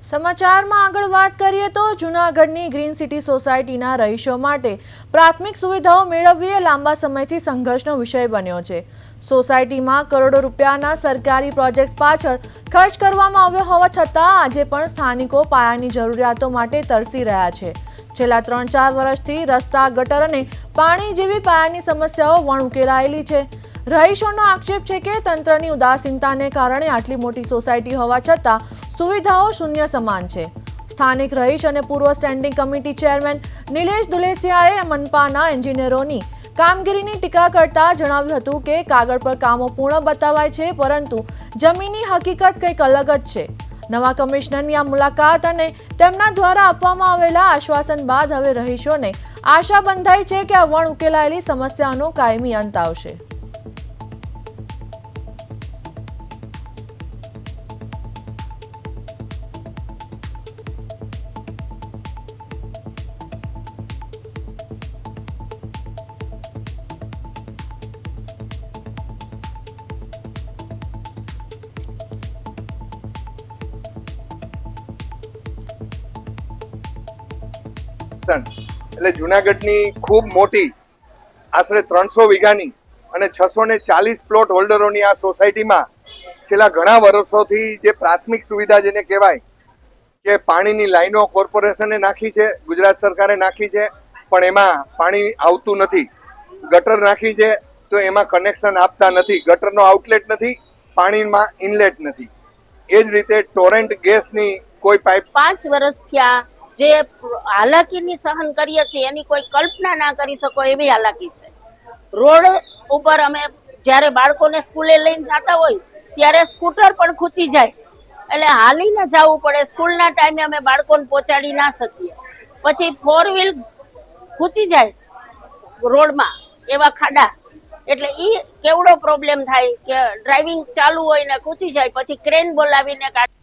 સમાચારમાં આગળ વાત કરીએ તો જૂનાગઢની ગ્રીન સિટી સોસાયટીના રહીશો માટે પ્રાથમિક સુવિધાઓ મેળવવી એ લાંબા સમયથી સંઘર્ષનો વિષય બન્યો છે। સોસાયટીમાં કરોડો રૂપિયાના સરકારી પ્રોજેક્ટ્સ પાછળ ખર્ચ કરવામાં આવ્યો હોવા છતાં આજે પણ સ્થાનિકો પાયાની જરૂરિયાતો માટે તરસી રહ્યા છે। છેલ્લા 3-4 વર્ષથી રસ્તા, ગટર અને પાણી જેવી પાયાની સમસ્યાઓ વણ ઉકેલાયેલી છે। રહીશોનો આક્ષેપ છે કે તંત્રની ઉદાસીનતાને કારણે આટલી મોટી સોસાયટી હોવા છતાં સુવિધાઓ શૂન્ય સમાન છે। સ્થાનિક રહીશ અને પૂર્વ સ્ટેન્ડિંગ કમિટી ચેરમેન નિલેશ દુલેસિયાએ મનપાના એન્જિનિયરોની કામગીરીની ટીકા કરતા જણાવ્યું હતું કે કાગળ પર કામો પૂર્ણ બતાવાય છે, પરંતુ જમીનની હકીકત કંઈક અલગ જ છે। નવા કમિશનરની આ મુલાકાત અને તેમના દ્વારા આપવામાં આવેલા આશ્વાસન બાદ હવે રહીશોને આશા બંધાઈ છે કે આ વણ ઉકેલાયેલી સમસ્યાનો કાયમી અંત આવશે। એટલે જૂનાગઢની ખૂબ મોટી આશરે 300 વીઘાની અને 640 પ્લોટ હોલ્ડરોની આ સોસાયટીમાં છેલ્લા ઘણા વર્ષોથી જે પ્રાથમિક સુવિધા જેને કહેવાય કે પાણીની લાઈનો કોર્પોરેશને નાખી છે, ગુજરાત સરકારે નાખી છે, પણ એમાં પાણી આવતું નથી। ગટર નાખી છે તો એમાં કનેક્શન આપતા નથી, ગટરનો આઉટલેટ નથી, પાણીમાં ઇનલેટ નથી। એ જ રીતે ટોરેન્ટ ગેસની કોઈ પાઇપ 5 વર્ષ થયા જે હાલાકીની સહન કરીએ છીએ એની કોઈ કલ્પના ના કરી શકો એવી હાલાકી છે। રોડ ઉપર અમે જ્યારે બાળકોને સ્કૂલે લઈને જતા હોય ત્યારે સ્કૂટર પણ ખૂંચી જાય, એટલે હાલીને જવું પડે। સ્કૂલના ટાઈમે અમે બાળકોને પહોંચાડી ના શકીએ, પછી 4 વ્હીલ ખૂંચી જાય રોડમાં એવા ખાડા, એટલે એ કેવડો પ્રોબ્લેમ થાય કે ડ્રાઇવિંગ ચાલુ હોય ને ખૂંચી જાય, પછી ક્રેન બોલાવીને કાઢ